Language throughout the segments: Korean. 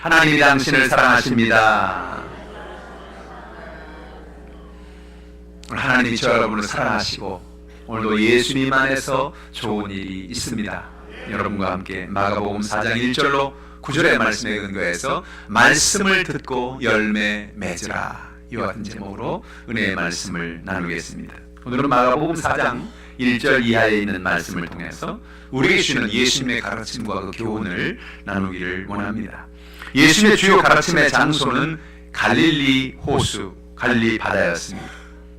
하나님이 당신을 사랑하십니다. 하나님이 저 여러분을 사랑하시고 오늘도 예수님 안에서 좋은 일이 있습니다. 여러분과 함께 마가복음 4장 1절로 9절의 말씀에 근거해서 말씀을 듣고 열매 맺으라, 이와 같은 제목으로 은혜의 말씀을 나누겠습니다. 오늘은 마가복음 4장 1절 이하에 있는 말씀을 통해서 우리에게 주시는 예수님의 가르침과 그 교훈을 나누기를 원합니다. 예수님의 주요 가르침의 장소는 갈릴리 호수, 갈릴리 바다였습니다.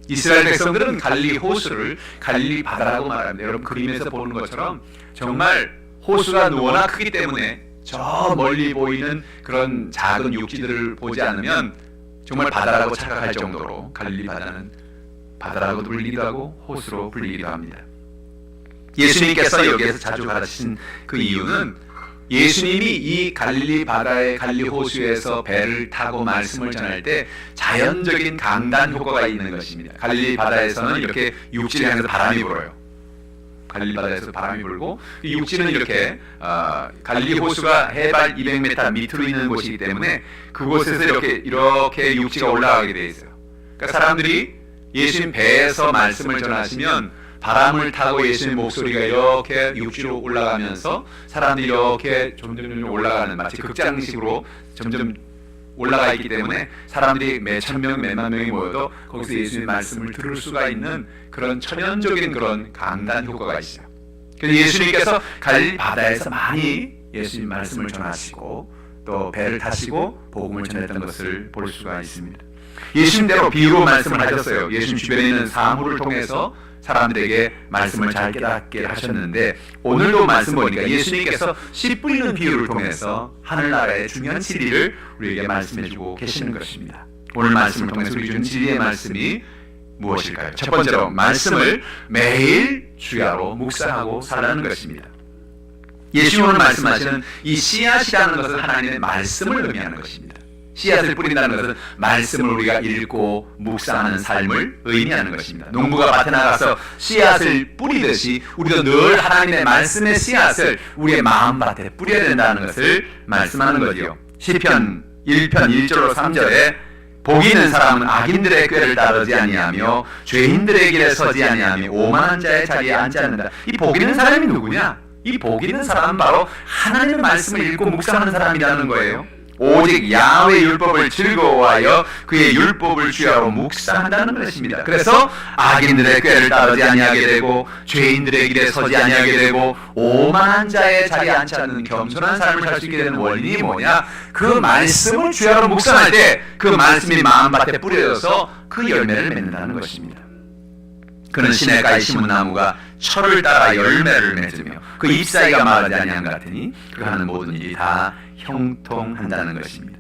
이스라엘 백성들은 갈릴리 호수를 갈릴리 바다라고 말합니다. 여러분 그림에서 보는 것처럼 정말 호수가 워낙 크기 때문에 저 멀리 보이는 그런 작은 육지들을 보지 않으면 정말 바다라고 착각할 정도로 갈릴리 바다는 바다라고 불리기도 하고 호수로 불리기도 합니다. 예수님께서 여기에서 자주 가르치신 그 이유는 예수님이 이 갈릴리 바다의 갈릴리 호수에서 배를 타고 말씀을 전할 때 자연적인 강단 효과가 있는 것입니다. 갈릴리 바다에서는 이렇게 육지를 향해서 바람이 불어요. 갈릴리 바다에서 바람이 불고 육지는 이렇게 갈릴리 호수가 해발 200m 밑으로 있는 곳이기 때문에 그곳에서 이렇게 육지가 올라가게 되어 있어요. 그러니까 사람들이 예수님 배에서 말씀을 전하시면 바람을 타고 예수님 목소리가 이렇게 육지로 올라가면서 사람들이 이렇게 점점 올라가는, 마치 극장식으로 점점 올라가 있기 때문에 사람들이 몇천 명, 몇만 명이 모여도 거기서 예수님 말씀을 들을 수가 있는 그런 천연적인 그런 강단 효과가 있어요. 그래서 예수님께서 갈릴리 바다에서 많이 예수님 말씀을 전하시고 또 배를 타시고 복음을 전했던 것을 볼 수가 있습니다. 예수님대로 비유로 말씀을 하셨어요. 예수님 주변에 있는 사물을 통해서 사람들에게 말씀을 잘 깨닫게 하셨는데 오늘도 말씀 보니까 예수님께서 씨 뿌리는 비유를 통해서 하늘나라의 중요한 진리를 우리에게 말씀해주고 계시는 것입니다. 오늘 말씀을 통해서 우리 준 진리의 말씀이 무엇일까요? 첫 번째로 말씀을 매일 주야로 묵상하고 살라는 것입니다. 예수님 오늘 말씀하시는 이 씨앗이라는 것은 하나님의 말씀을 의미하는 것입니다. 씨앗을 뿌린다는 것은 말씀을 우리가 읽고 묵상하는 삶을 의미하는 것입니다. 농부가 밭에 나가서 씨앗을 뿌리듯이 우리도 늘 하나님의 말씀의 씨앗을 우리의 마음밭에 뿌려야 된다는 것을 말씀하는 거지요. 시편 1편 1절로 3절에 복 있는 사람은 악인들의 꾀를 따르지 아니하며 죄인들의 길에 서지 아니하며 오만한 자의 자리에 앉지 않는다. 이 복 있는 사람이 누구냐? 이 복 있는 사람은 바로 하나님의 말씀을 읽고 묵상하는 사람이라는 거예요. 오직 야훼의 율법을 즐거워하여 그의 율법을 주야로 묵상한다는 것입니다. 그래서 악인들의 꾀를 따르지 아니하게 되고 죄인들의 길에 서지 아니하게 되고 오만한 자의 자리에 앉지 않는 겸손한 삶을 살 수 있게 되는 원인이 뭐냐? 그 말씀을 주야로 묵상할 때 그 말씀이 마음밭에 뿌려져서 그 열매를 맺는다는 것입니다. 그는 시냇가에 심은 나무가 철을 따라 열매를 맺으며 그 잎사귀가 마르지 아니한 것 같으니 그 하는 모든 일이 다 형통한다는 것입니다.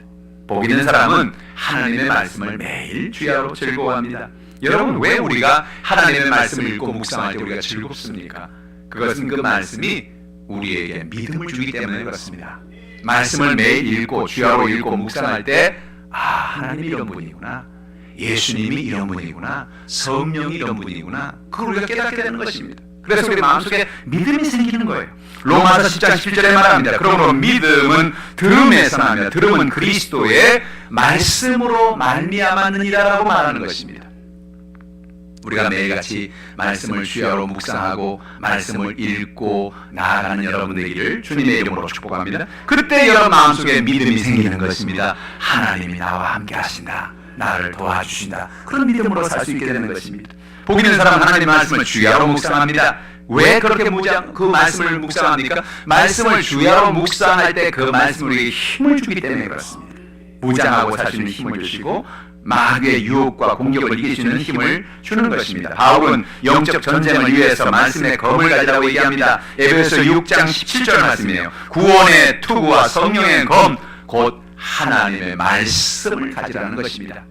복 있는 사람은 하나님의 말씀을 매일 주야로 즐거워합니다. 여러분 왜 우리가 하나님의 말씀을 읽고 묵상할 때 우리가 즐겁습니까? 그것은 그 말씀이 우리에게 믿음을 주기 때문에 그렇습니다. 말씀을 매일 읽고 주야로 읽고 묵상할 때 하나님이 이런 분이구나, 예수님이 이런 분이구나, 성령이 이런 분이구나, 그걸 우리가 깨닫게 되는 것입니다. 그래서 우리 마음속에 믿음이 생기는 거예요. 로마서 10장 17절에 말합니다. 그러므로 믿음은 들음에서 나며 들음은 그리스도의 말씀으로 말미암았느니라라고 말하는 것입니다. 우리가 매일같이 말씀을 주야로 묵상하고 말씀을 읽고 나아가는 여러분 되기를 주님의 이름으로 축복합니다. 그때 여러분 마음속에 믿음이 생기는 것입니다. 하나님이 나와 함께 하신다, 나를 도와주신다, 그런 믿음으로 살 수 있게 되는 것입니다. 복 있는 사람은 하나님의 말씀을 주야로 묵상합니다. 왜 그렇게 그 말씀을 묵상합니까? 말씀을 주야로 묵상할 때 그 말씀이 우리에게 힘을 주기 때문에 그렇습니다. 무장하고 살 수 있는 힘을 주시고 마귀의 유혹과 공격을 이길 수 있는 힘을 주는 것입니다. 바울은 영적 전쟁을 위해서 말씀의 검을 가지라고 얘기합니다. 에베소 6장 17절 말씀이에요. 구원의 투구와 성령의 검, 곧 하나님의 말씀을 가지라는 것입니다.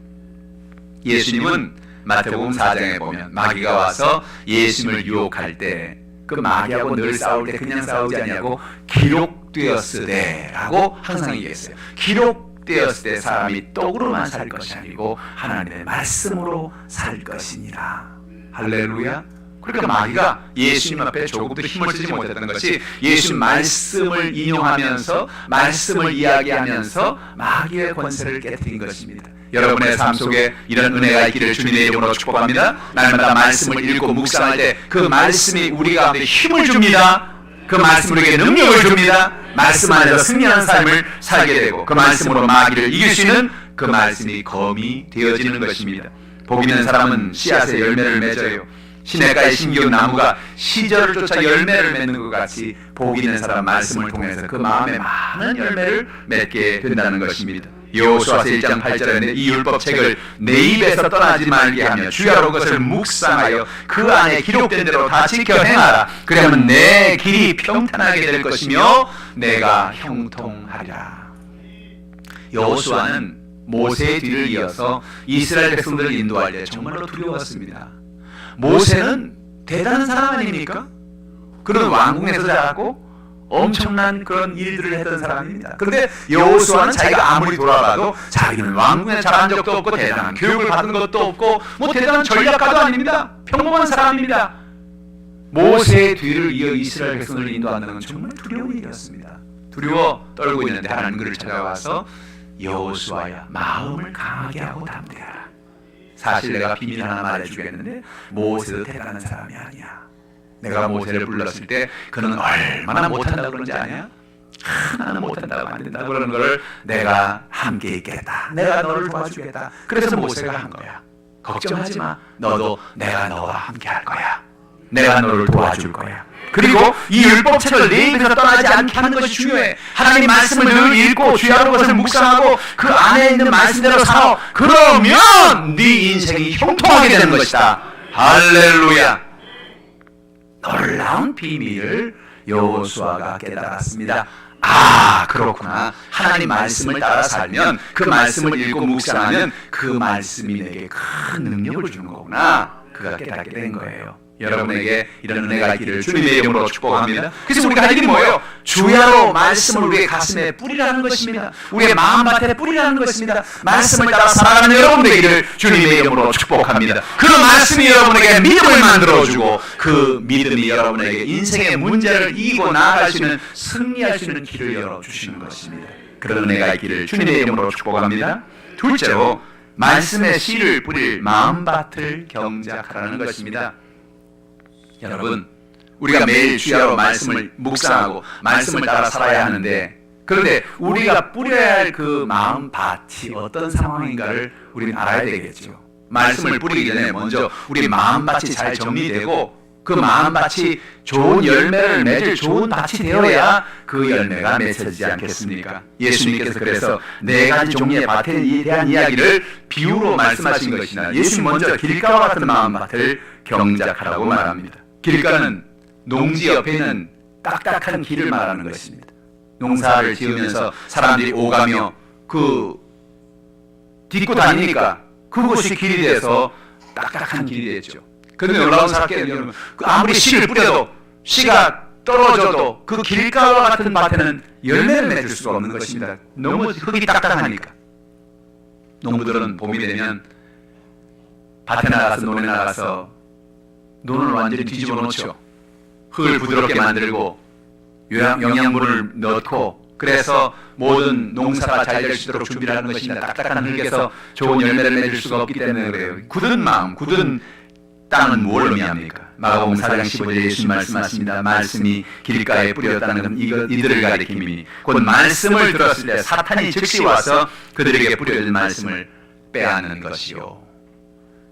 예수님은 마태복음 4장에 보면 마귀가 와서 예수님을 유혹할 때 그 마귀하고 늘 싸울 때 그냥 싸우지 아니하고 기록되었으되 라고 항상 얘기했어요. 기록되었을 때 사람이 떡으로만 살 것이 아니고 하나님의 말씀으로 살 것이니라. 할렐루야. 그러니까 마귀가 예수님 앞에 조금도 힘을 쓰지 못했던 것이 예수님 말씀을 인용하면서 말씀을 이야기하면서 마귀의 권세를 깨뜨린 것입니다. 여러분의 삶 속에 이런 은혜가 있기를 주님의 이름으로 축복합니다. 날마다 말씀을 읽고 묵상할 때 그 말씀이 우리 가운데 힘을 줍니다. 그 말씀이 우리에게 능력을 줍니다. 말씀 안에서 승리하는 삶을 살게 되고 그 말씀으로 마귀를 이길 수 있는 그 말씀이 검이 되어지는 것입니다. 복 있는 사람은 씨앗에 열매를 맺어요. 시냇가에 심기운 나무가 시절을 쫓아 열매를 맺는 것 같이 복 있는 사람 말씀을 통해서 그 마음에 많은 열매를 맺게 된다는 것입니다. 여호수아서 1장 8절에 이 율법책을 내 입에서 떠나지 말게 하며 주야로 그것을 묵상하여 그 안에 기록된 대로 다 지켜 행하라. 그러면 내 길이 평탄하게 될 것이며 내가 형통하리라. 여호수아는 모세의 뒤를 이어서 이스라엘 백성들을 인도할 때 정말로 두려웠습니다. 모세는 대단한 사람 아닙니까? 그런 왕궁에서 자랐고 엄청난 그런 일들을 했던 사람입니다. 그런데 여호수아는 자기가 아무리 돌아봐도 자기는 왕궁에 자란 적도 없고 대단한 교육을 받은 것도 없고 뭐 대단한 전략가도 아닙니다. 평범한 사람입니다. 모세의 뒤를 이어 이스라엘 백성을 인도한다는 건 정말 두려운 일이었습니다. 두려워 떨고 있는데 하나님 그를 찾아와서 여호수아야 마음을 강하게 하고 담대하라. 사실 내가 비밀 하나 말해주겠는데 모세도 대단한 사람이 아니야. 내가 모세를 불렀을 때 그는 얼마나 못한다고 그러는지 아냐? 나는 못한다고 안 된다고 그러는 걸 내가 함께 있겠다. 내가 너를 도와주겠다. 그래서 모세가 한 거야. 걱정하지 마. 너도 내가 너와 함께 할 거야. 내가 너를 도와줄 거야. 그리고 이 율법책을 내 입에서 떠나지 않게 하는 것이 중요해. 하나님 말씀을 늘 읽고 주야로 그것을 묵상하고 그 안에 있는 말씀대로 살아. 그러면 네 인생이 형통하게 되는 것이다. 할렐루야. 놀라운 비밀을 여호수아가 깨달았습니다. 아, 그렇구나. 하나님 말씀을 따라 살면 그 말씀을 읽고 묵상하면 그 말씀이 내게 큰 능력을 주는 거구나. 그가 깨닫게 된 거예요. 여러분에게 이런 은혜가 있기를 주님의 이름으로 축복합니다. 그래서 우리가 할 일이 뭐예요? 주야로 말씀을 우리의 가슴에 뿌리라는 것입니다. 우리의 마음밭에 뿌리라는 것입니다. 말씀을 따라 살아가는 여러분 되기를 주님의 이름으로 축복합니다. 그 말씀이 여러분에게 믿음을 만들어주고 그 믿음이 여러분에게 인생의 문제를 이기고 나아갈 수 있는 승리할 수 있는 길을 열어주시는 것입니다. 그런 은혜가 있기를 주님의 이름으로 축복합니다. 둘째로 말씀의 씨를 뿌릴 마음밭을 경작하라는 것입니다. 여러분, 우리가 매일 주야로 말씀을 묵상하고 말씀을 따라 살아야 하는데, 그런데 우리가 뿌려야 할 그 마음밭이 어떤 상황인가를 우리는 알아야 되겠죠. 말씀을 뿌리기 전에 먼저 우리 마음밭이 잘 정리되고 그 마음밭이 좋은 열매를 맺을 좋은 밭이 되어야 그 열매가 맺혀지지 않겠습니까? 예수님께서 그래서 네 가지 종류의 밭에 대한 이야기를 비유로 말씀하신 것이나 예수님 먼저 길가와 같은 마음밭을 경작하라고 말합니다. 길가는 농지 옆에 있는 딱딱한 길을 말하는 것입니다. 농사를 지으면서 사람들이 오가며 그 딛고 다니니까 그것이 길이 돼서 딱딱한 길이 됐죠. 그런데 놀라운 사람께 여러분, 아무리 씨를 뿌려도 씨가 떨어져도 그 길가와 같은 밭에는 열매를 맺을 수가 없는 것입니다. 너무 흙이 딱딱하니까. 농부들은 봄이 되면 밭에 나가서 논에 나가서 논을 완전히 뒤집어 놓죠. 흙을 부드럽게 만들고 영양분을 넣고 그래서 모든 농사가 잘 될 수 있도록 준비를 하는 것입니다. 딱딱한 흙에서 좋은 열매를 맺을 수가 없기 때문에 그래요. 굳은 마음, 굳은 땅은 뭘 의미합니까? 마가복음 4장 15절에 예수님 말씀하십니다. 말씀이 길가에 뿌렸다는 건 이들을 가리킴이니 곧 말씀을 들었을 때 사탄이 즉시 와서 그들에게 뿌려진 말씀을 빼앗는 것이요.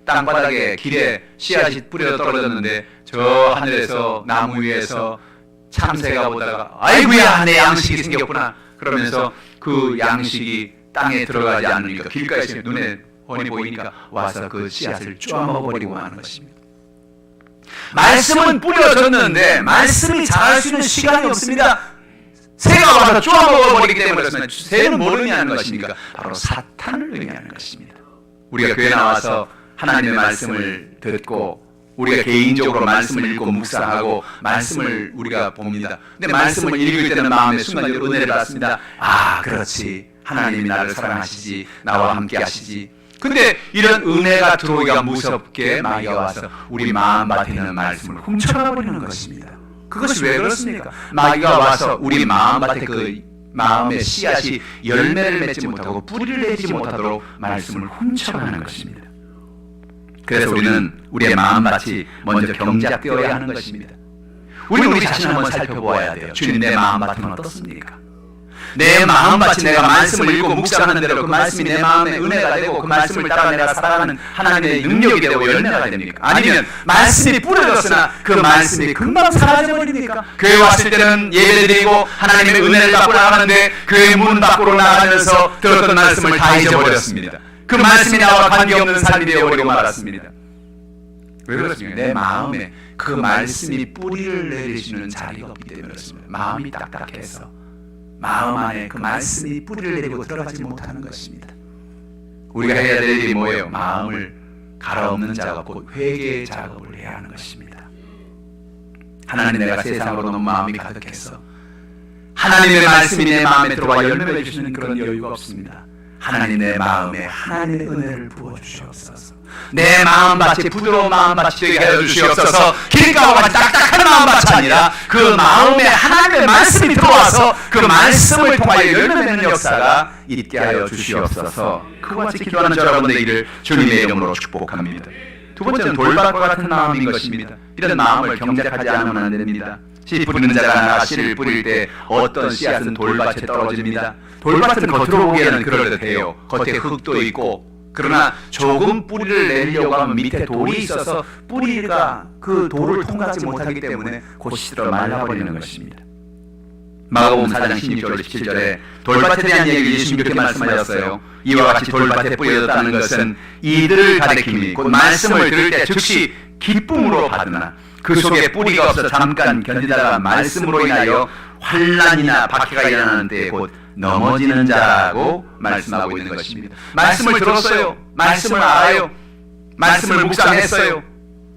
땅바닥에 길에 씨앗이 뿌려 떨어졌는데 저 하늘에서 나무 위에서 참새가 보다가 아이고야 내 양식이 생겼구나 그러면서 그 양식이 땅에 들어가지 않으니까 길가에서 눈에 훤히 보이니까 와서 그 씨앗을 쪼아먹어버리고 하는 것입니다. 말씀은 뿌려졌는데 말씀이 자랄 수 있는 시간이 없습니다. 새가 와서 쪼아먹어버리기 때문에 그렇습니다. 새는 뭘 의미하는 것입니까? 바로 사탄을 의미하는 것입니다. 우리가 교회 나와서 하나님의 말씀을 듣고 우리가 개인적으로 말씀을 읽고 묵상하고 말씀을 우리가 봅니다. 근데 말씀을 읽을 때는 마음의 순간적으로 은혜를 받습니다. 아, 그렇지. 하나님이 나를 사랑하시지, 나와 함께 하시지. 근데 이런 은혜가 들어오기가 무섭게 마귀가 와서 우리 마음밭에 있는 말씀을 훔쳐가 버리는 것입니다. 그것이 왜 그렇습니까? 마귀가 와서 우리 마음밭에 그 마음의 씨앗이 열매를 맺지 못하고 뿌리를 내지 못하도록 말씀을 훔쳐가는 것입니다. 그래서 우리는 우리의 마음밭이 먼저 경작되어야 하는 것입니다. 우리는 우리 자신을 한번 살펴보아야 돼요. 주님, 내 마음밭은 어떻습니까? 내 마음밭이 내가 말씀을 읽고 묵상하는 대로 그 말씀이 내 마음에 은혜가 되고 그 말씀을 따라 내가 살아가는 하나님의 능력이 되고 열매가 됩니까? 아니면 말씀이 뿌려졌으나 그 말씀이 금방 사라져버립니까? 교회 왔을 때는 예배드리고 하나님의 은혜를 받고 나가는데 교회 문 밖으로 나가면서 들었던 말씀을 다 잊어버렸습니다. 그 말씀이 나와 관계없는 삶이 되어버리고 말았습니다. 왜 그렇습니까? 내 마음에 그 말씀이 뿌리를 내리시는 자리가 없기 때문에 그렇습니다. 마음이 딱딱해서 마음 안에 그 말씀이 뿌리를 내리고 들어가지 못하는 것입니다. 우리가 해야 될 일이 뭐예요? 마음을 갈아엎는 작업, 곧 회개의 작업을 해야 하는 것입니다. 하나님, 내가 세상으로 너무 마음이 가득해서 하나님의 말씀이 내 마음에 들어와 열매를 주시는 그런 여유가 없습니다. 하나님, 내 마음에 하나님의 은혜를 부어주시옵소서. 내 마음밭이 부드러운 마음밭이 되게 해주시옵소서. 길가와 같이 딱딱한 마음밭이 아니라 그 마음에 하나님의 말씀이 들어와서 그 말씀을 통하여 열매 맺는 역사가 있게 하여 주시옵소서. 그와 같이 기도하는 여러분 되기를 주님의 이름으로 축복합니다. 두 번째는 돌밭과 같은 마음인 것입니다. 이런 마음을 경작하지 않으면 안 됩니다. 씨 뿌리는 자가 나가 씨를 뿌릴 때 어떤 씨앗은 돌밭에 떨어집니다. 돌밭은 겉으로 보기에는 그럴듯해요. 겉에 흙도 있고, 그러나 조금 뿌리를 내려고 하면 밑에 돌이 있어서 뿌리가 그 돌을 통과하지 못하기 때문에 곧 시들어 말라버리는 것입니다. 마가복음 4장 16절 17절에 돌밭에 대한 얘기를 예수님이 그렇게 말씀하셨어요. 이와 같이 돌밭에 뿌려졌다는 것은 이들을 가리킴이 곧 말씀을 들을 때 즉시 기쁨으로 받으나 그 속에 뿌리가 없어 잠깐 견디다가 말씀으로 인하여 환난이나 박해가 일어나는 때에 곧 넘어지는 자라고 말씀하고 있는 것입니다. 말씀을 들었어요. 말씀을 알아요. 말씀을 묵상했어요.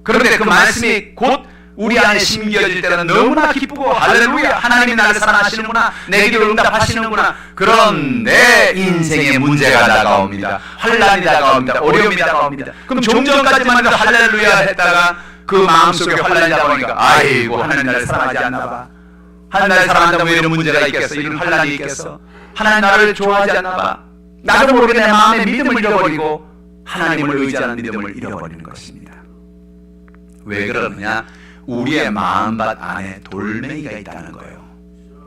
그런데 그 말씀이 곧 우리 안에 심겨질 때는 너무나 기쁘고 할렐루야, 하나님이 나를 사랑하시는구나, 내 기도를 응답하시는구나. 그런데 인생에 문제가 다가옵니다. 환난이 다가옵니다. 어려움이 다가옵니다. 그럼 좀 전까지만 해도 할렐루야 했다가 그 마음속에 환난이 다가오니까 아이고, 하나님 나를 사랑하지 않나 봐. 하나님 나를 사랑한다면 왜 이런 문제가 있겠어? 이런 환난이 있겠어? 하나님 나를 좋아하지 않나 봐. 나도 모르게 내 마음의 믿음을 잃어버리고 하나님을 의지하는 믿음을 잃어버리는 것입니다. 왜 그러느냐? 우리의 마음밭 안에 돌멩이가 있다는 거예요.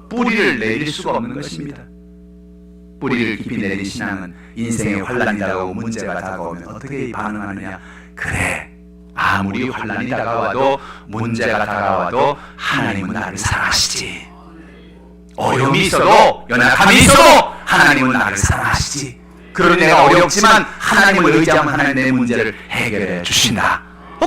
뿌리를 내릴 수가 없는 것입니다. 뿌리를 깊이 내린 신앙은 인생에 환난이 다가오고 문제가 다가오면 어떻게 반응하느냐? 그래, 아무리 환난이 다가와도 문제가 다가와도 하나님은 나를 사랑하시지. 어려움이 있어도 연약함이 있어도 하나님은 나를 사랑하시지. 그러니 내가 어렵지만 하나님을 의지하면 하나님 내 문제를 해결해 주신다.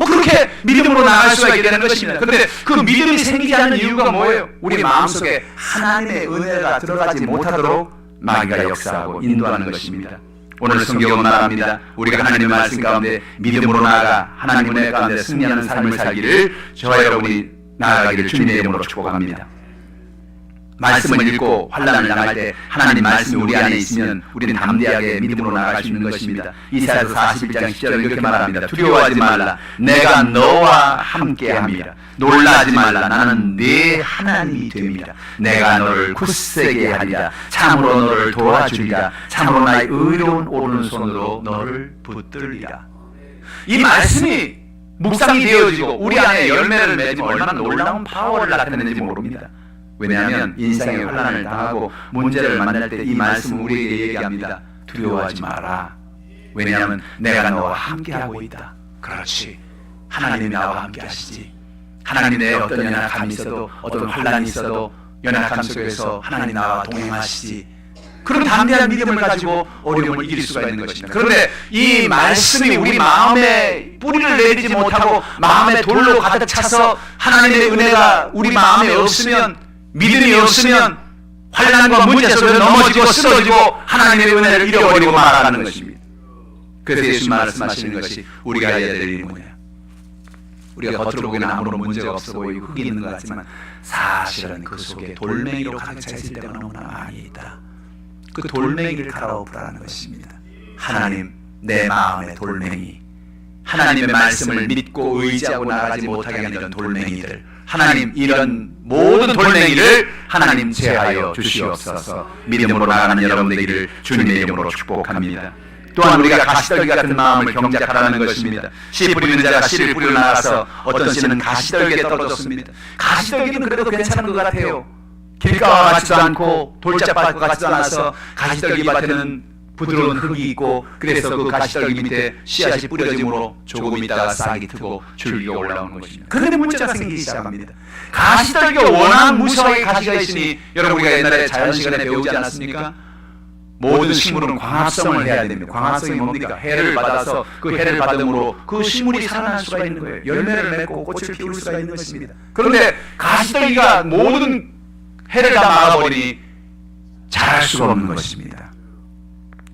그렇게 믿음으로 나갈 수가 있게 되는 것입니다. 그런데 그 믿음이 생기지 않는 이유가 뭐예요? 우리 마음속에 하나님의 은혜가 들어가지 못하도록 마귀가 역사하고 인도하는 것입니다. 오늘 성경은 말합니다. 우리가 하나님의 말씀 가운데 믿음으로 나아가 하나님 은혜 가운데 승리하는 삶을 살기를 저와 여러분이 나아가기를 주님의 이름으로 축복합니다. 말씀을 읽고 환난을 당할 때 하나님 말씀이 우리 안에 있으면 우리는 담대하게 믿음으로 나아갈 수 있는 것입니다. 이사야서 41장 10절에 이렇게 말합니다. 두려워하지 말라. 내가 너와 함께함이라. 놀라지 말라. 나는 네 하나님이 됨이라. 내가 너를 굳세게 하리라. 참으로 너를 도와주리라. 참으로 나의 의로운 오른손으로 너를 붙들리라. 이 말씀이 묵상이 되어지고 우리 안에 열매를 맺으면 얼마나 놀라운 파워를 나타내는지 모릅니다. 왜냐하면 인생의 환난을 당하고 문제를 만날 때 이 말씀은 우리에게 얘기합니다. 두려워하지 마라. 왜냐하면 내가 너와 함께하고 있다. 그렇지, 하나님이 나와 함께 하시지. 하나님이 내 어떤 연약함이 있어도 어떤 환난이 있어도 연약함 속에서 하나님 나와 동행하시지. 그런 담대한 믿음을 가지고 어려움을 이길 수가 있는 것입니다. 그런데 이 말씀이 우리 마음에 뿌리를 내리지 못하고 마음에 돌로 가득 차서 하나님의 은혜가 우리 마음에 없으면, 믿음이 없으면 환난과 문제 속에서 넘어지고 쓰러지고 하나님의 은혜를 잃어버리고 말아가는 것입니다. 그래서 예수 말씀하시는 것이 우리가 해야 될 일이 뭐냐? 우리가 겉으로 보기에는 아무런 문제가 없어 보이고 흙이 있는 것 같지만 사실은 그 속에 돌멩이로 가득 차 있을 때가 너무나 많이 있다. 그 돌멩이를 갈아엎으라는 것입니다. 하나님, 내 마음의 돌멩이, 하나님의 말씀을 믿고 의지하고 나가지 못하게 하는 이런 돌멩이들, 하나님 이런 모든 돌멩이를 하나님 제하여 주시옵소서. 믿음으로 나가는 여러분 되기를 주님의 이름으로 축복합니다. 또한 우리가 가시떨기 같은 마음을 경작하라는 것입니다. 씨 뿌리는 자가 씨를 뿌리러 나가서 어떤 씨는 가시떨기에 떨어졌습니다. 가시떨기는 그래도 괜찮은 것 같아요. 길가와 같지도 않고 돌짝밭과 같지도 않아서 가시떨기 밭에는 부드러운 흙이 있고, 그래서 그 가시떨기 밑에 씨앗이 뿌려짐으로 조금 있다가 싹이 트고 줄기가 올라오는 것입니다. 그런데 문제가 생기기 시작합니다. 가시떨기가 워낙 무성하게 가시가 있으니, 여러분 우리가 옛날에 자연 시간에 배우지 않았습니까? 모든 식물은 광합성을 해야 됩니다. 광합성이 뭡니까? 해를 받아서 그 해를 받음으로 그 식물이 살아날 수가 있는 거예요. 열매를 맺고 꽃을 피울 수가 있는 것입니다. 그런데 가시떨기가 모든 해를 다 막아버리니 자랄 수가 없는 것입니다.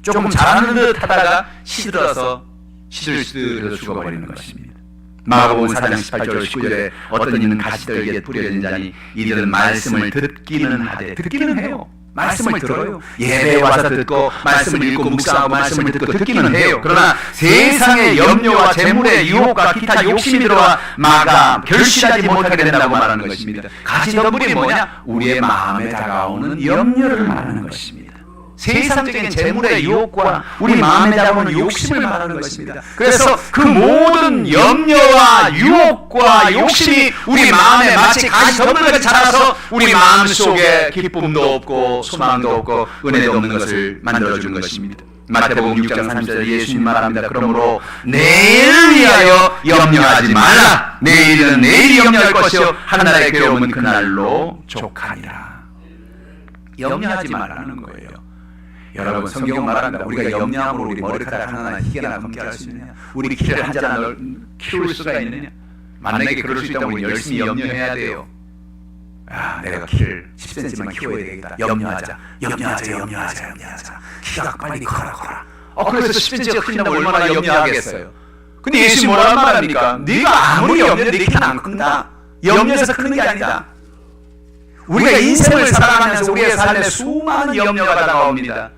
조금 자라는 듯 하다가 시들어서 죽어버리는 것입니다. 마가복음 4장 18절 19절에 어떤 이는 가시떨기에 뿌려진 자니 이들은 말씀을 듣기는 하되, 듣기는 해요. 말씀을 들어요. 예배에 와서 듣고 말씀을 읽고 묵상하고 말씀을 듣고 듣기는 해요. 그러나 세상의 염려와 재물의 유혹과 기타 욕심이 들어와 마가 결실하지 못하게 된다고 말하는 것입니다. 가시덤불이 뭐냐? 우리의 마음에 다가오는 염려를 말하는 것입니다. 세상적인 재물의 유혹과 우리 마음에 다가오는 욕심을 말하는 것입니다. 그래서 그 모든 염려와 유혹과 욕심이 우리 마음에 마치 가시덤불같이 자라서 우리 마음속에 기쁨도 없고 소망도 없고 은혜도 없는 것을 만들어주는 것입니다. 마태복음 6장 30절에 예수님 말합니다. 그러므로 내일을 위하여 염려하지 말라. 내일은 내일이 염려할 것이요 한날의 괴로움은 그날로 족하니라. 염려하지 말라는 거예요. 여러분, 성경은 말합니다. 우리가 염려함으로 우리 머리카락 하나하나 희게나 검게할 수 있느냐? 우리 키를 한 자나 키울 수가 있느냐? 만약에 그럴 수 있다면 우리 열심히 염려해야 돼요. 내가 키를 10cm만 키워야 되겠다. 염려하자. 키가 빨리 커라. 그래서 10cm가 큰다면 얼마나 염려하겠어요? 근데 예수님 뭐라는 말합니까? 네가 아무리 염려해도 네 키는 안 큰다. 염려해서 크는 게 아니다. 우리가 인생을 살아가면서 우리의 삶에 수많은 염려가 다가옵니다.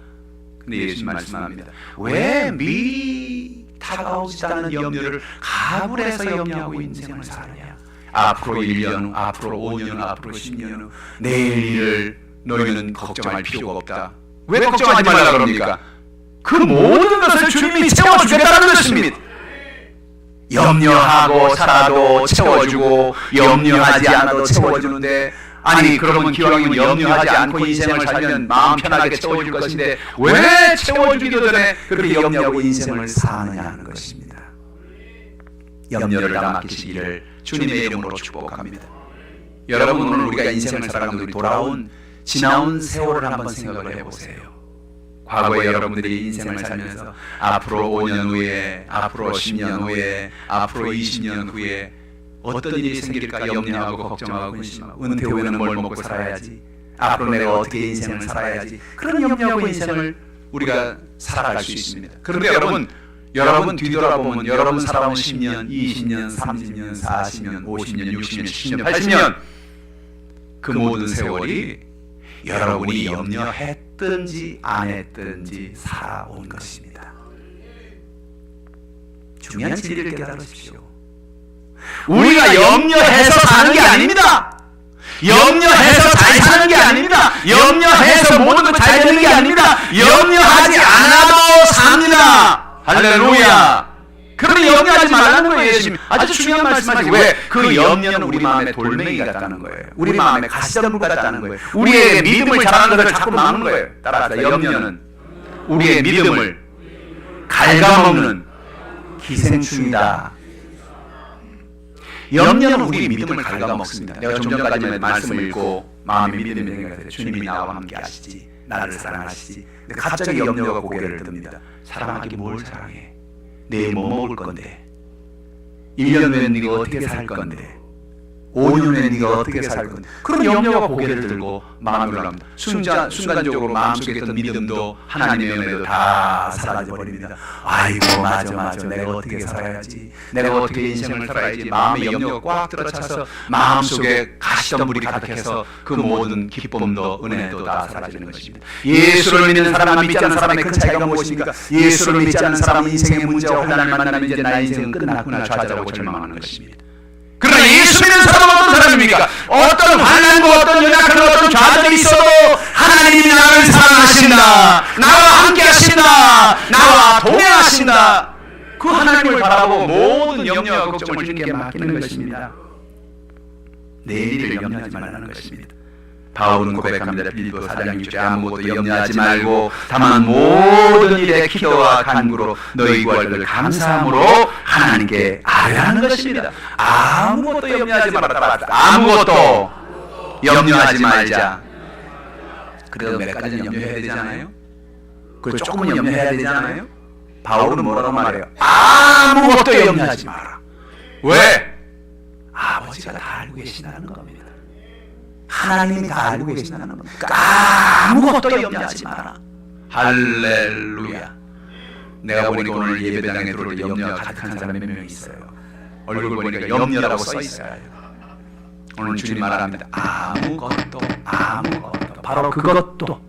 근데 예수님 말씀합니다. 왜 미리 다가오지 않은 염려를 가불해서 염려하고 인생을 사느냐? 앞으로 1년 후, 앞으로 5년 후, 앞으로 10년 후 내일 일을 너희는 걱정할 필요가 없다. 왜 걱정하지 말라 그럽니까? 그 모든 것을 주님이 채워주겠다는 것입니다. 염려하고 살아도 채워주고 염려하지 않아도 채워주는데, 아니 그러면 기왕이면 염려하지 않고 인생을 살면 마음 편하게 채워줄 것인데 왜 채워주기도 전에 그렇게 염려하고 인생을 사느냐 하는 것입니다. 염려를 다 맡기시기를 주님의 이름으로 축복합니다. 여러분, 오늘 우리가 인생을 살아가면서 우리 지나온 세월을 한번 생각을 해보세요. 과거에 여러분들이 인생을 살면서 앞으로 5년 후에, 앞으로 10년 후에, 앞으로 20년 후에 어떤 일이 생길까 염려하고 걱정하고 근심하고, 은퇴 후에는 뭘 먹고 살아야지, 앞으로 내가 어떻게 인생을 살아야지, 그런 염려하고 인생을 우리가 살아갈 수 있습니다. 그런데 여러분 뒤돌아보면 여러분 살아온 10년, 20년, 30년, 40년, 50년, 60년, 70년, 80년 그 모든 세월이 여러분이 염려했든지 안 했든지 살아온 것입니다. 중요한 진리를 깨달으십시오. 우리가 염려해서 사는 게 아닙니다. 염려해서 잘 사는 게 아닙니다. 염려해서 모든 걸 잘 되는 게 아닙니다. 염려하지 않아도 삽니다. 할렐루야. 그러니 염려하지 말라는 거예요. 예수님 아주 중요한 말씀하시고, 왜? 그 염려는 우리 마음에 돌멩이 같다는 거예요. 우리 마음에 가시덤불 같다는 거예요. 우리의 믿음을 자라는 것을 자꾸 막는 거예요. 따라합시다. 염려는 우리의 믿음을 갉아먹는 기생충이다. 염려는 우리 믿음을 갉아먹습니다. 내가 좀 전까지만 말씀을 읽고 마음에 믿음이 생겨서 주님이 나와 함께 하시지, 나를 사랑하시지. 근데 갑자기 염려가 고개를 듭니다. 사랑하기 뭘 사랑해? 내일 뭐 먹을 건데? 1년 후엔 네가 어떻게 살 건데? 5년 후에 네가 어떻게 살 건데? 그런 염려가 고개를 들고 마음을 올라옵니다. 순간적으로 마음속에 있던 믿음도 하나님의 은혜도 다 사라져 버립니다. 아이고 맞아 내가 어떻게 살아야지, 내가 어떻게 인생을 살아야지, 마음의 염려가 꽉 들어차서 마음속에 가시덤불이 가득해서 그 모든 기쁨도 은혜도 다 사라지는 것입니다. 예수를 믿는 사람과 믿지 않는 사람의 큰 차이가 무엇입니까? 예수를 믿지 않는 사람은 인생의 문제와 환난을 만나면 이제 나의 인생은 끝났구나 좌절하고 절망하는 것입니다. 그러나 예수 믿는 사람은 어떤 사람입니까? 어떤 환난과 어떤 연약한 어떤 좌절이 있어도 하나님이 나를 사랑하신다, 나와 함께 하신다, 나와 동행하신다, 그 하나님을 바라보고 모든 염려와 걱정을 주님께 맡기는 것입니다. 내일을 염려하지 말라는 것입니다. 바울은 고백합니다. 빌립보 4장 6절에 아무것도 염려하지 말고 다만 모든 일에 기도와 간구로 너희 구할 것을 감사함으로 하나님께 아뢰라는 것입니다. 아무것도 염려하지 말아라. 아무것도 염려하지 말자. 그래도 몇 가지는 염려해야 되잖아요. 그리고 조금은 염려해야 되잖아요. 바울은 뭐라고 말해요? 아무것도 염려하지 마라. 왜? 아버지가 다 알고 계신다는 겁니다. 하나님이 다 알고 계신다는 겁니다. 아무것도 염려하지 마라. 할렐루야. 내가 보니까 오늘 예배당에 들어올 때 염려가 가득한 사람이 몇 명 있어요. 얼굴 보니까 염려라고 써 있어요. 오늘 주님 말합니다. 아무것도 바로 그것도,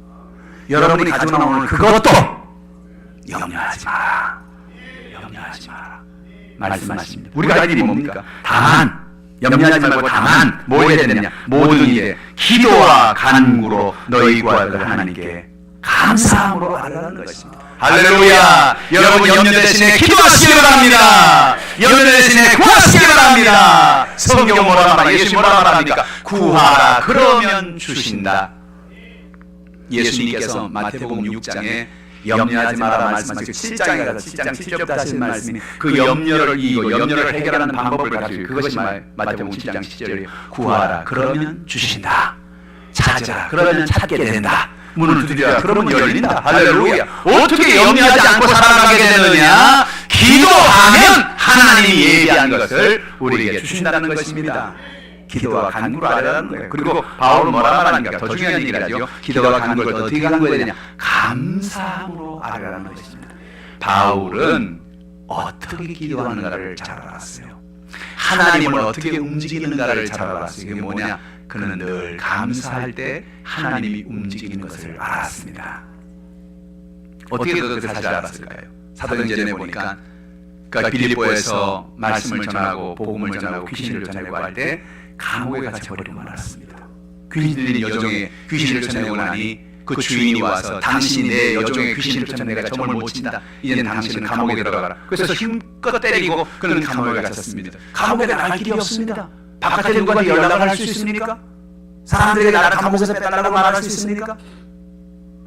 여러분이 가지고 나오는 그것도 염려하지 마라. 염려하지 마라 말씀하십니다. 우리가 할 일이 뭡니까? 다만 염려하지 말고 다만 뭐 해야 되느냐? 모든 일에 기도와 간구로 너희 구할 것을 하나님께 감사함으로 아뢰라는 것입니다. 할렐루야. 여러분 염려 대신에 기도하시기 바랍니다. 염려 대신에 구하시기 바랍니다. 성경 뭐라 말합니까? 예수 뭐라 말합니까? 구하라 그러면 주신다. 예수님께서 마태복음 6장에 염려하지 마라 말씀하시고 7장에 가서 7장 7절부터 하신 말씀이 그 염려를 이기고 염려를 해결하는 방법을 가르치고, 그것이 마태복음 7장 7절이에요. 구하라 그러면 주신다. 찾으라 그러면 찾게 된다. 문을 두드려라 그러면 열린다. 할렐루야. 어떻게 염려하지 않고 살아가게 되느냐? 기도하면 하나님이 예비한 것을 우리에게 주신다는 것입니다. 기도와 간구를 아뢰라는 거예요. 그리고 바울은 뭐라 말합니까? 더 중요한 얘기를 하죠. 기도와 간구를 어떻게 간구해야 되냐? 감사함으로 아뢰라는 것입니다. 바울은 어떻게 기도하는가를 잘 알았어요. 하나님을 어떻게 움직이는가를 잘 알았어요. 이게 뭐냐? 그는 늘 감사할 때 하나님이 움직이는 것을 알았습니다. 어떻게 그것을 사실 알았을까요? 사도행전에 보니까 빌립보에서 말씀을 전하고 복음을 전하고 귀신을 전하고 할 때 감옥에 갇혀 버리고 말았습니다. 귀신 들린 여종의 귀신을 쫓아내고 나니 그 주인이 와서 당신이 내 여종의 귀신을 쫓아내 내가 점을 못 친다. 이제는 당신은 감옥에 들어가라. 그래서 힘껏 때리고 그는 감옥에 갇혔습니다. 감옥에 나갈 길이 없습니다. 바깥에 누구한테 연락을 할 수 있습니까? 사람들에게 나를 감옥에서 빼달라고 말할 수 있습니까?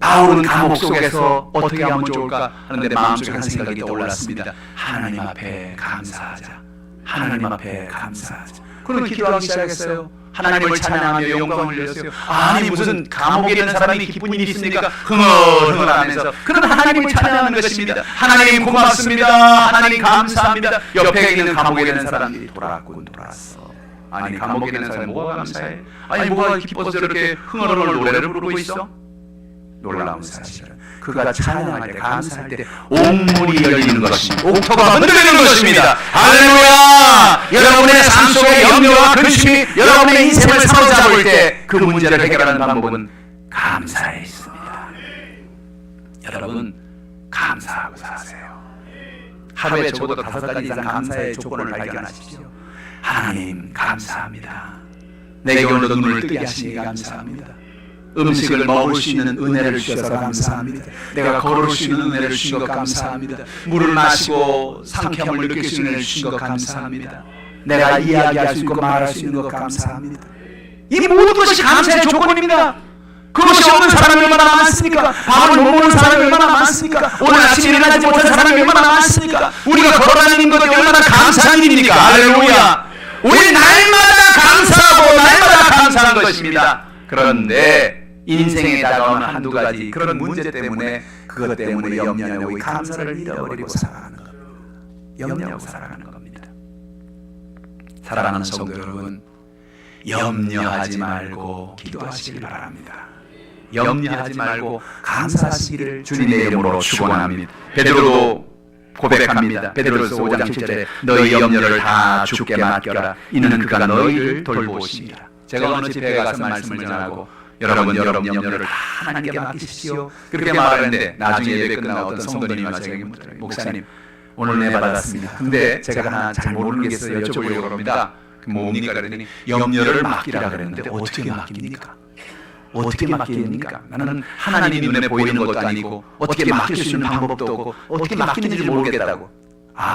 바울은 감옥 속에서 어떻게 하면 좋을까 하는데 마음속에 한 생각이 떠올랐습니다. 하나님 앞에 감사하자. 하나님 앞에 감사하자. 그러면 기도하기 시작했어요. 하나님을 찬양하며 영광을 돌렸어요. 아니 무슨 감옥에 있는 사람이 기쁜 일이 있습니까? 흥얼흥얼하면서 그런 하나님을 찬양하는 것입니다. 하나님 고맙습니다. 하나님 감사합니다. 옆에 있는 감옥에 있는 사람들이 돌아왔군 돌아왔어. 아니 감옥에 있는 사람이 뭐가 감사해? 아니 뭐가 기뻐서 저렇게 흥얼흥얼 노래를 부르고 있어? 놀라운 사실은 그가 찬양할 때 감사할 때 옥문이 열리는 것입니다. 옥토가 흔들리는 것입니다. 할렐루야. 여러분의 삶 속에 염려와 근심이 여러분의 인생을 사로잡을 때 그 문제를 해결하는 방법은 감사에 있습니다. 여러분 감사하고 사세요. 하루에 적어도 5가지 이상 감사의 조건을 발견하십시오. 하나님 감사합니다. 내게 오늘 눈을 뜨게 하시니 감사합니다. 음식을 먹을 수 있는 은혜를 주셔서 감사합니다. 내가 걸을 수 있는 은혜를 주신 것 감사합니다. 물을 마시고 상쾌함을 느낄 수 있는 은혜를 주신 것 감사합니다. 내가 이야기할 수 있고 말할 수 있는 것 감사합니다. 이 모든 것이 감사의 조건입니다. 그것이 없는 사람이 얼마나 많습니까? 밥을 못 먹는 사람이 얼마나 많습니까? 오늘 아침에 일어나지 못한 사람이 얼마나 많습니까? 우리가 걸어다니는 것이 얼마나 감사한 일입니까? 할렐루야. 우리 날마다 감사하고 날마다 감사한 것입니다. 그런데 인생에 다가오는 한두 가지 그런 문제 때문에 그것 때문에 염려하고 감사를 잃어버리고 살아가는 겁니다. 염려하고 살아가는 겁니다. 사랑하는 성도 여러분, 염려하지 말고 기도하시길 바랍니다. 염려하지 말고 감사하시기를 주님의 이름으로 축원합니다. 베드로도 고백합니다. 베드로서 5장 7절에 너희 염려를 다 주께 맡겨라. 이는 그가 너희를 돌보십니다. 제가 어느 집회에 가서 말씀을 전하고 여러분 염려를 다 하나님께 맡기십시오. 그렇게 말하는데 나중에 예배 끝나고 어떤 성도님이 제게 묻더라고요. 목사님 오늘 은혜 받았습니다. 근데 제가 하나 잘 모르는 게 있어요. 여쭤보려고 합니다. 뭡니까? 그랬더니 염려를 맡기라 그랬는데 어떻게 맡깁니까? 어떻게 맡깁니까? 나는 하나님이 눈에 보이는 것도 아니고 어떻게 맡길 수 있는 방법도 없고 어떻게 맡기는지 모르겠다고.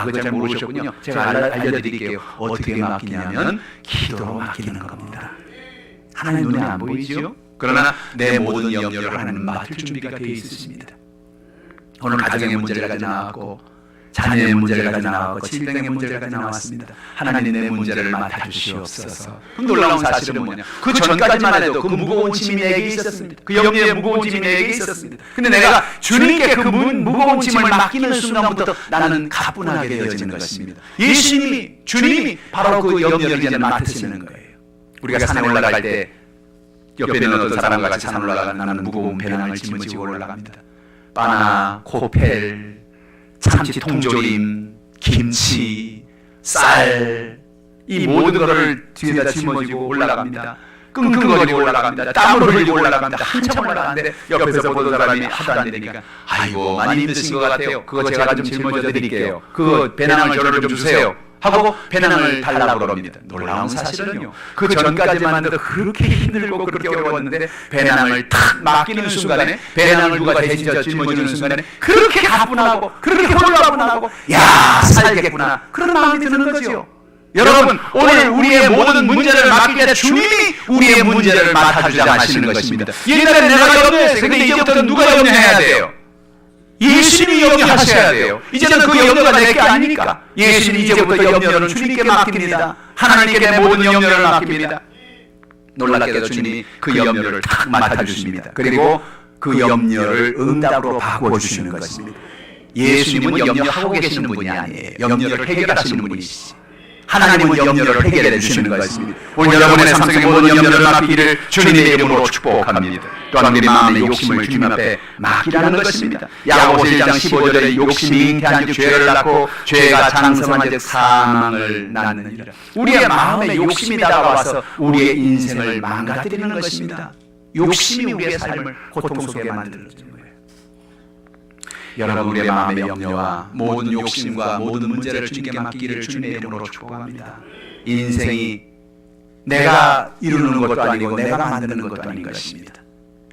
그거 잘 모르셨군요. 제가 알려드릴게요. 어떻게 맡기냐면 기도로 맡기는 겁니다. 하나님 눈에 안 보이죠? 그러나 내 모든 염려를 하나님 맡을 준비가 되어 있으십니다. 오늘 가정의 문제를 가지고 나왔고 자녀의 문제를 가지고 나왔고 질병의 문제를 가지고 나왔습니다. 하나님 내 문제를 맡아주시옵소서. 그 놀라운 사실은 뭐냐? 그 전까지만 해도 그 무거운 짐이 내게 있었습니다. 그 염려의 무거운 짐이 내게 있었습니다. 근데 내가 주님께 그 무거운 짐을 맡기는 순간부터 나는 가뿐하게 되어지는 것입니다. 예수님이 주님이 바로 그 염려를 이제 맡으시는 거예요. 우리가 산에 올라갈 때 옆에 있는 어떤 사람과 같이 산 올라가는 나는 무거운 배낭을 짊어지고 올라갑니다. 바나, 코펠, 참치 통조림, 김치, 쌀, 이 모든 것을 뒤에다 짊어지고 올라갑니다. 끙끙거리고 올라갑니다. 땀을 흘리고 올라갑니다. 한참 올라가는데 옆에서 보던 사람이 하도 안 되니까 아이고 많이 힘드신 것 같아요. 그거 제가 좀 짊어져 드릴게요. 그 배낭을 저를 좀 주세요 하고 배낭을 달라고 그럽니다. 놀라운 사실은요, 그 전까지만 해도 그렇게 힘들고 그렇게 어려웠는데 배낭을 탁 맡기는 순간에, 배낭을 누가 대신 짊어지는 순간에 그렇게 가뿐하고 그렇게 홀가분하고 야 살겠구나 그런 마음이 드는 거죠. 여러분, 오늘 우리의 모든 문제를 맡길 때 주님이 우리의 문제를 맡아주자 하시는 것입니다. 옛날에 내가 염려했어요. 근데 이제부터 누가 염려해야 돼요? 예수님이 염려하셔야 돼요. 이제는 그 염려가 내 게 아니니까 예수님이 이제부터 염려는 주님께 맡깁니다. 하나님께 내 모든 염려를 맡깁니다. 놀랍게도 주님이 그 염려를 탁 맡아주십니다. 그리고 그 염려를 응답으로 바꿔주시는 것입니다. 예수님은 염려하고 계시는 분이 아니에요. 염려를 해결하시는 분이시지. 하나님은 염려를 해결해 주시는 것입니다. 오늘 여러분의 삶 속의 모든 염려를 맡기기를 주님의 이름으로 축복합니다. 또한 우리 마음의 욕심을 주님 앞에 맡기라는 것입니다. 야고보서 1장 15절에 욕심이 잉태한 즉 죄를 낳고 죄가 장성한 즉 사망을 낳느니라. 우리의 마음에 욕심이 다가와서 우리의 인생을 망가뜨리는 것입니다. 욕심이 우리의 삶을 고통 속에 만드는 거예요. 여러분, 우리의 마음의 염려와 모든 욕심과 모든 문제를 주님께 맡기기를 주님의 이름으로 축복합니다. 인생이 내가 이루는 것도 아니고 내가 만드는 것도 아닌 것입니다.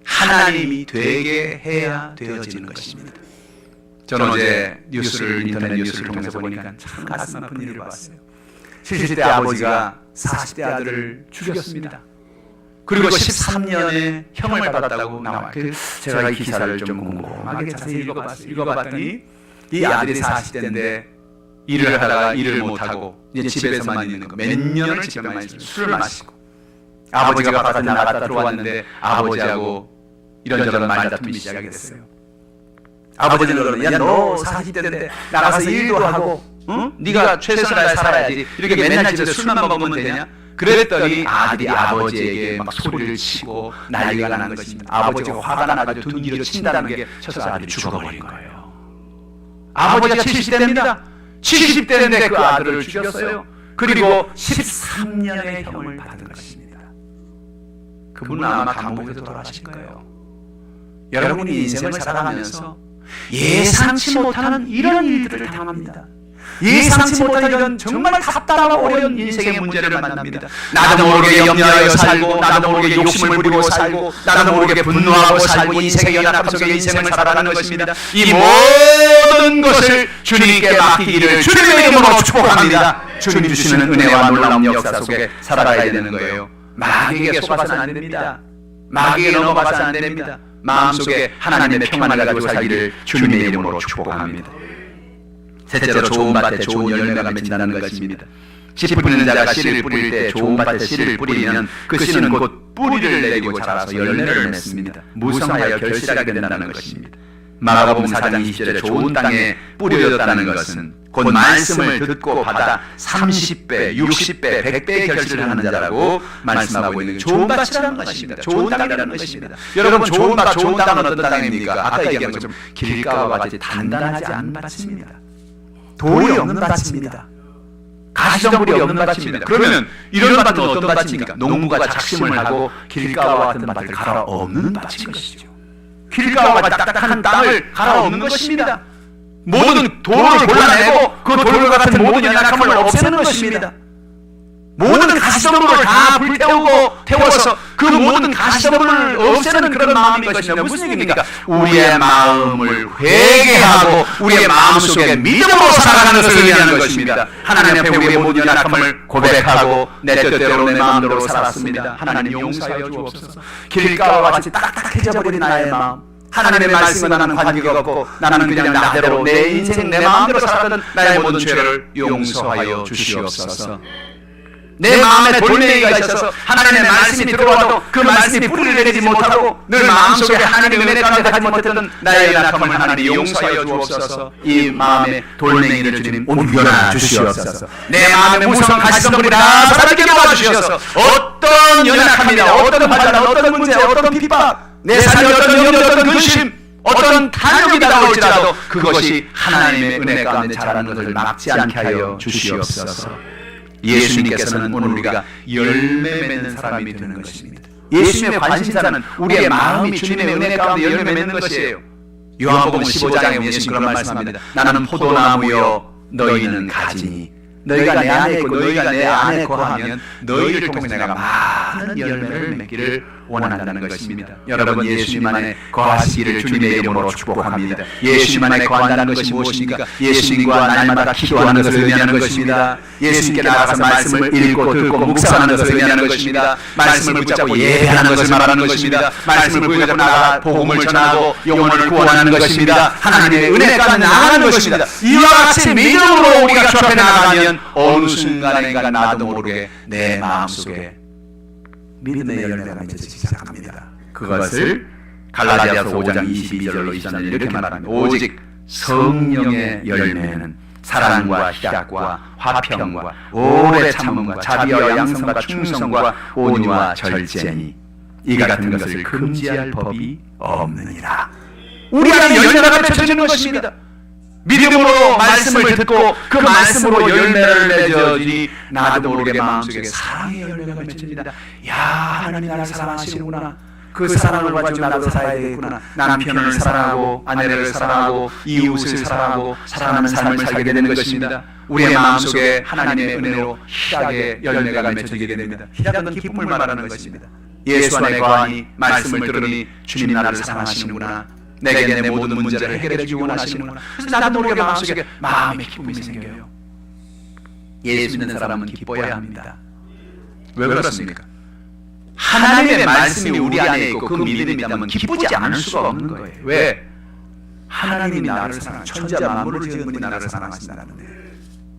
하나님이 되게 해야 되어지는 것입니다. 저는 어제 인터넷 뉴스를 통해서 보니까 참 가슴 아픈 일을 봤어요. 70대 아버지가 40대 아들을 죽였습니다. 그리고 13년의 형을 받았다고 나와요. 제가 이 기사를 좀 꼼꼼하게 자세히 읽어봤더니 이 아들이 40대인데 일을 하다가 일을 못하고 이제 집에서만 있는 거, 몇 년을 집에만 있어요. 술을 마시고 아버지가 바깥에 나갔다 들어왔는데 아버지하고 이런저런 말다툼이 시작이 됐어요. 아버지는 그러는, 야 너 40대인데 나가서 일도 하고 응? 네가 최선을 살아야지 이렇게 맨날 집에서 술만 먹으면 되냐? 그랬더니 아들이 아버지에게 막 소리를 치고 난리가 나는 것입니다. 아버지가 화가 나가지고 둔기로 친다는 게 쳐서 아들이 죽어버린 거예요. 아버지가 70대입니다. 70대인데 그 아들을 죽였어요. 그리고 13년의 형을 받은 것입니다. 그분은 아마 감옥에서 돌아가신 거예요. 여러분이 인생을 살아가면서 예상치 못하는 이런 일들을 당합니다. 예상치 못한 이런 정말 답답하고 어려운 인생의 문제를 만납니다. 나도 모르게 염려하여 살고, 나도 모르게 욕심을 부리고 살고, 나도 모르게 분노하고 살고, 인생의 연약함 속에 인생을 살아가는 것입니다. 이 모든 것을 주님께 맡기기를 주님의 이름으로 축복합니다. 주님 주시는 은혜와 놀라운 역사 속에 살아가야 되는 거예요. 마귀에게 속아서는 안 됩니다. 마귀에게 넘어가서 안 됩니다. 마음속에 하나님의 평안을 가지고 살기를 주님의 이름으로 축복합니다. 셋째로 좋은 밭에 좋은 열매가 맺힌다는 것입니다. 씨 뿌리는 자가 씨를 뿌릴 때 좋은 밭에 씨를 뿌리면 그 씨는 곧 뿌리를 내리고 자라서 열매를 맺습니다. 무성하여 결실하게 된다는 것입니다. 마가복음 4장 20절에 좋은 땅에 뿌려졌다는 것은 곧 말씀을 듣고 받아 30배, 60배, 100배 결실을 하는 자라고 말씀하고 있는 좋은 밭이라는 것입니다. 좋은 땅이라는 것입니다. 여러분, 좋은 밭, 좋은 땅은 어떤 땅입니까? 아까 얘기한 것처럼 길가와 같이 단단하지 않은 밭입니다. 돌이 없는 밭입니다. 가시덤불이 없는 밭입니다. 그러면 이런 밭은 어떤 밭입니까? 농부가 작심을 하고 길가와 같은 밭을 갈아 없는 밭인 것이죠. 길가와 같은 딱딱한 땅을 갈아 없는 것입니다. 모든 돌을 골라내고 그 돌과 같은 모든 연약함을 없애는 것입니다. 모든 가시덤불을 다 불태우고 태워서 그 모든 가시덤불을 없애는 그런 마음인 것입니다. 무슨 얘기입니까? 우리의 마음을 회개하고 우리의 마음속에 믿음으로 살아가는 것을 의미하는 것입니다. 하나님 앞에 우리의 모든 연약함을 고백하고 내 뜻대로 내 마음대로 살았습니다. 하나님 용서하여 주옵소서. 길가와 같이 딱딱해져 버린 나의 마음, 하나님의 말씀과 나는 관계가 없고 나는 그냥 나대로 내 인생 내 마음대로 살았던 나의 모든 죄를 용서하여 주시옵소서. 내 마음에 돌멩이가 있어서 하나님의 말씀이 들어와도 그 말씀이 뿌리를 내리지 못하고 늘 마음속에 하나님의 은혜 가운데 하지 못했던 나의 연약함을 하나님 용서하여 주옵소서. 이 마음에 돌멩이를 주님 옮겨놔 주시옵소서. 내 마음에 무서운 가시덤불이 다 사라지게 도와주시옵소서. 어떤 연약함이나 어떤 환난, 어떤 문제, 어떤 핍박, 내 삶에 어떤 염려, 어떤 근심, 어떤 탐욕이 다가올지라도 그것이 하나님의 은혜 가운데 자라는 것을 막지 않게 하여 주시옵소서. 예수님께서는 오늘 우리가 열매 맺는 사람이 되는 것입니다. 예수님의 관심사는 우리의 마음이 주님의 은혜 가운데 열매 맺는 것이에요. 요한복음 15장에 예수님 그런 말씀합니다. 나는 포도나무요 너희는 가지니 너희가 내 안에 있고 너희가 내 안에 거하면 너희를 통해서 내가 많은 열매를 맺기를 원한다는 것입니다. 여러분, 예수님 안에 거하시기를 주님의 이름으로 축복합니다. 예수님 안에 거한다는 것이 무엇입니까? 예수님과 날마다 기도하는 것을 의미하는 것입니다. 예수님께 나가서 말씀을 읽고 듣고 묵상하는 것을 의미하는 것입니다. 말씀을 붙잡고 예배하는 것을 말하는 것입니다. 말씀을 붙잡고 나가 복음을 전하고 영혼을 구원하는 것입니다. 하나님의 은혜 가운데 나가는 것입니다. 이와 같이 믿음으로 우리가 주 앞에 나가면 어느 순간인가 나도 모르게 내 마음속에 믿음의 열매가 맺혀지기 시작합니다. 그것을 갈라디아서 5장 22절로 23절 이렇게 말합니다. 오직 성령의 열매는 사랑과 희락과 화평과 오래 참음과 자비와 양성과 충성과 온유와 절제니 이 같은 것을 금지할 법이 없느니라. 우리 안에 열매가 맺혀지는 것입니다. 믿음으로 말씀을 듣고 그 말씀으로 열매를 맺어지니 나도 모르게 마음속에 사랑의 열매가 맺힙니다. 야, 하나님 나를 사랑하시는구나. 그 사랑을 가지고 나도 살아야 되겠구나. 남편을 사랑하고 아내를 사랑하고 이웃을 사랑하고 사랑하는 삶을 살게 되는 것입니다. 우리의 마음속에 하나님의 은혜로 희락의 열매가 맺혀지게 됩니다. 희락은 기쁨을 말하는 것입니다. 예수 안에 거하니 말씀을 들으니 주님 나를 사랑하시는구나. 내게 내 모든 문제를 해결해 주기 원하시는구나. 그래서 나도 모르게 마음속에 마음의 기쁨이 생겨요. 예수 믿는 사람은 기뻐야 합니다. 왜 그렇습니까? 하나님의 말씀이 우리 안에 있고 그 믿음이 있다면 기쁘지 않을 수가 없는 거예요. 왜? 하나님이 나를 사랑, 천지 만물을 지은 분이 나를 사랑하신다는데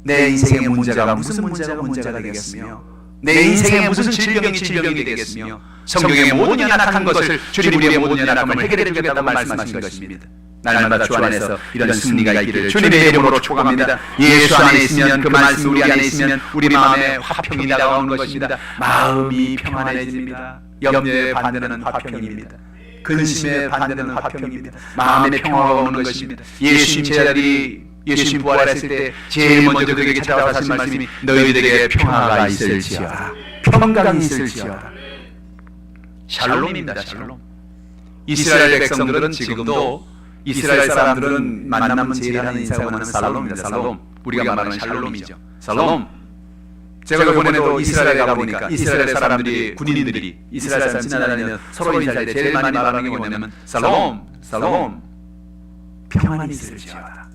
내 인생의 문제가 무슨 문제가 되겠으며 내 인생에 무슨 질병이 되겠으며 성경의 모든 연약한 것을 주님 우리의 모든 연약함을 해결해 주겠다고 말씀하신 것입니다. 날마다 주 안에서 이런 승리가 있기를 주님의 이름으로 축복합니다. 예수 안에 있으면 그 말씀이 우리 안에 있으면 우리 마음에 화평이 다가오는 것입니다. 마음이 평안해집니다. 염려의 반대는 화평입니다. 근심의 반대는 화평입니다. 마음의 평화가 오는 것입니다. 예수님 제자들이 예수님 부활했을 때 제일 먼저 그들에게 찾아와서 하신 말씀이 너희들에게 평화가 있을지어다, 평강이 있을지어다. 샬롬입니다. 샬롬. 이스라엘 백성들은 지금도 이스라엘 사람들은 만나면 제일 하는 인사가 뭐냐면 살롬입니다. 살롬. 우리가 말하는 샬롬이죠. 살롬. 제가 이번에도 이스라엘에 가보니까 이스라엘 사람들이 군인들이 이스라엘 사람 지나다니면 서로 인사할 때 제일 많이 말하는 게 뭐냐면 살롬, 살롬. 평안이 있을지어다,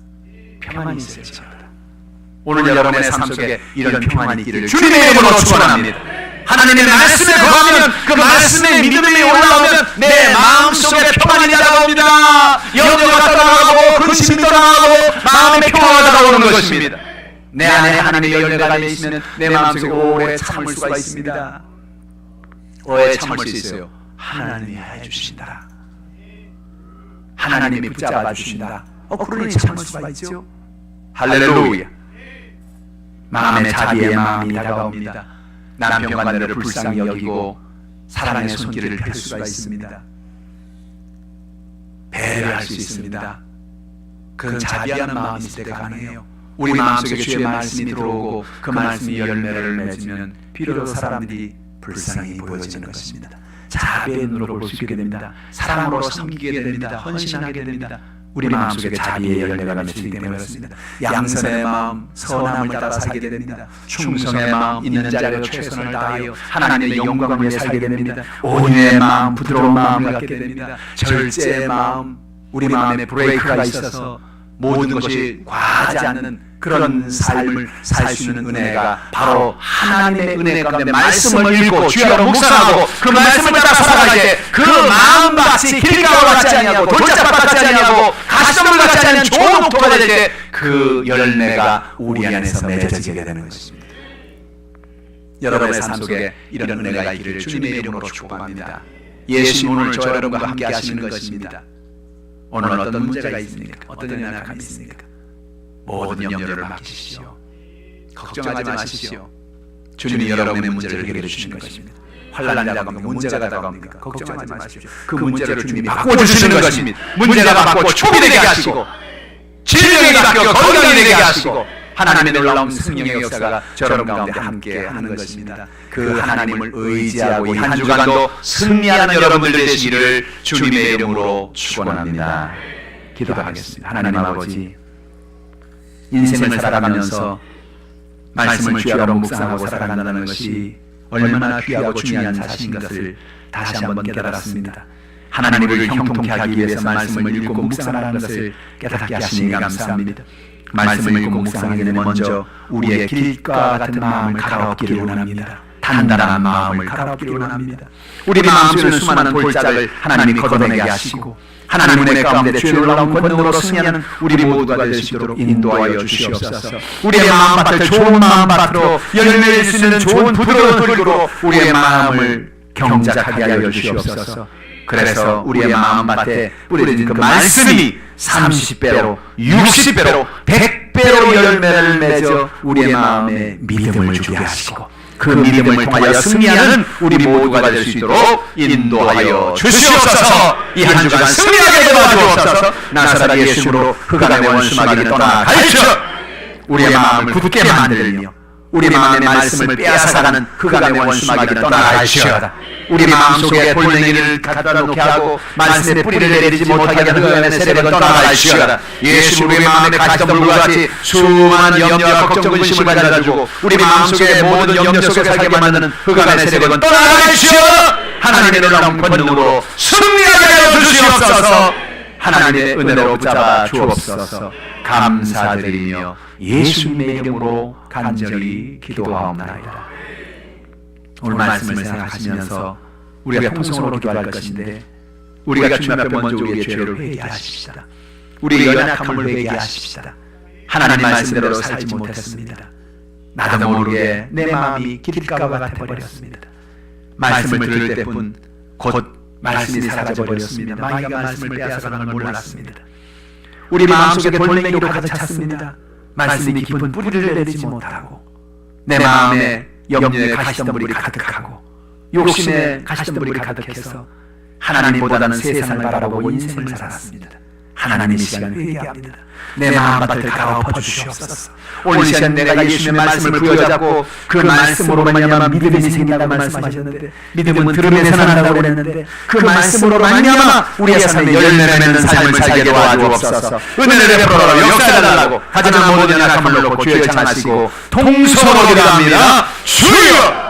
평안이 있을지어다. 오늘 여러분의 삶 속에 이런 평안이 있기를 주님의 이름으로 축원합니다. 하나님의 말씀에 거하면 그 말씀에 믿음이 올라오면 내 마음속에 평안이 다가옵니다. 염려가 떠나가고 근심이 떠나가고 마음의 평화가 다가오는 것입니다. 내 안에 하나님의 열매가 달려있으면 내 마음속에 오래 참을 수가 있습니다. 오래 참을 수 있어요. 하나님이 해주신다. 하나님이 붙잡아 주신다. 그러니 참을 수가 있죠. 할렐루야. 마음에 자비의 마음이 다가옵니다. 남편과 아내를 불쌍히 여기고 사랑의 손길을 펼 수가 있습니다. 배려할 수 있습니다. 그 자비하는 마음이 있을 때 가능해요. 우리 마음속에 주의 말씀이 들어오고 그 말씀이 열매를 맺으면 비로소 사람들이 불쌍히 보여지는 것입니다. 자비의 눈으로 볼 수 있게 됩니다. 사랑으로 섬기게 됩니다. 헌신하게 됩니다. 우리 마음속에 자비의 열매가 맺히기 때문에 그렇습니다. 양선의 마음, 선함을 따라 살게 됩니다. 충성의 마음, 있는 자리에 최선을 다하여 하나님의 영광을 위해 살게 됩니다. 온유의 마음, 부드러운 마음을 갖게 됩니다. 절제의 마음, 우리 마음에 브레이크가 있어서 모든 것이 과하지 않는 그런 삶을 살 수 있는 은혜가 바로 하나님의 은혜 가운데 말씀을 읽고 주야로 묵상하고 그 말씀을 따라 살아갈 때 그 마음밭이 길가와 같지 아니하고 돌짝밭 같지 아니하고 가시덤불 같지 않은 좋은 옥토가 될 때 그 열매가 우리 안에서 맺어지게 되는 것입니다. 여러분의 삶 속에 이런 은혜가 있기를 주님의 이름으로 축복합니다. 예수님 오늘 저 여러분과 함께 하시는 것입니다. 오늘 어떤 문제가 있습니까? 어떤 연약함이 있습니까? 모든 염려를 맡기시오. 걱정하지 마십시오. 주님이 여러분의 문제를 해결해 주시는 것입니다. 환난이 다가옵니까? 문제가 다가옵니까? 걱정하지 마십시오. 그 문제를 주님이 바꿔주시는 것입니다. 문제가 바꿔 축복이 되게 하시고 질병이 바뀌어 건강이 되게 하시고 하나님의 놀라운 성령의 역사가 저 여러분 가운데 함께 하는 것입니다. 그 하나님을 의지하고 이 한 주간도 승리하는 여러분들 되시기를 주님의 이름으로 축원합니다. 기도하겠습니다. 하나님 아버지, 인생을 살아가면서 말씀을 주야로 묵상하고 살아간다는 것이 얼마나 귀하고 중요한 사실인 것을 다시 한번 깨달았습니다. 하나님을 형통케 하기 위해서 말씀을 읽고 묵상하는 것을 깨닫게 하시니 감사합니다. 말씀을 읽고 묵상하기 전에 먼저 우리의 길과 같은 마음을 갈아엎기를 원합니다. 단단한 마음을 갈아엎기를 원합니다. 우리 마음속에 수많은 돌짝을 하나님이 걷어내게 하시고 하나님 은혜 가운데 주의 놀라운 권능으로 승리하는 우리 모두가 될 수 있도록 인도하여 주시옵소서. 우리의 마음밭을 좋은 마음밭으로 열매낼 수 있는 좋은 부드러운 흙으로 우리의 마음을 경작하게 하여 주시옵소서. 그래서 우리의 마음밭에 뿌려진 그 말씀이 30배로 60배로 100배로 열매를 맺어 우리의 마음에 믿음을 주게 하시고 그 믿음을 통하여 승리하는 우리 모두가 될 수 있도록 인도하여 주시옵소서. 이 한 주간 승리하게 도와주옵소서. 나사렛 예수님으로 흑암의 원수마귀를 떠나 가르쳐 우리의 마음을 굳게 만들며 우리 마음의 말씀을 빼앗아가는 흑암의 원수마귀를 떠나가시오다. 우리 마음속에 돌멩이를 갖다 놓게 하고 말씀의 뿌리를 내리지 못하게 하는 흑암의 세력을 떠나가시오다. 예수 우리 마음에 가시덤불과 같이 수많은 염려와 걱정 근심을 가져다주고 우리 마음속에 모든 염려 속에 살게 만드는 흑암의 세력은 떠나가시오다. 하나님의 놀라운 권능으로 승리하게 하여 주시옵소서. 하나님의 은혜로 붙잡아 주옵소서. 감사드리며 예수님의 이름으로 간절히 기도하옵나이다. 오늘 말씀을 생각하시면서 우리가 통성으로 기도할 것인데 우리가 주님 앞에 먼저 우리의 죄를 회개하십시다. 우리의 연약함을 회개하십시다. 하나님 말씀대로 살지 못했습니다. 나도 모르게 내 마음이 길가와 같아버렸습니다. 말씀을 들을 때뿐 곧 말씀이 사라져버렸습니다. 마귀가 말씀을 빼앗아가는 걸 몰랐습니다. 우리 마음속에 돌멩이로 가득 찼습니다. 말씀이 깊은 뿌리를 내리지 못하고 내 마음에 염려의 가시덤불이 가득하고 욕심의 가시덤불이 가득해서 하나님보다는 세상을 바라보고 인생을 살았습니다. 하나님 이 시간 회개합니다. 내 마음밭을 갈아엎어 주시옵소서. 오늘 시간 내가 예수님의 말씀을 부여잡고 그 말씀으로 말미암아 믿음이 생긴다고 말씀하셨는데 믿음은 들으면서 난다고 그랬는데 그 말씀으로 말미암아 우리의 삶에 열매를 맺는 삶을 살게 도와주옵소서. 은혜를 베풀어 역사해달라고 가정의 모든 연약함을 놓고 주여 찬하시고 통성으로 기도합니다. 주여!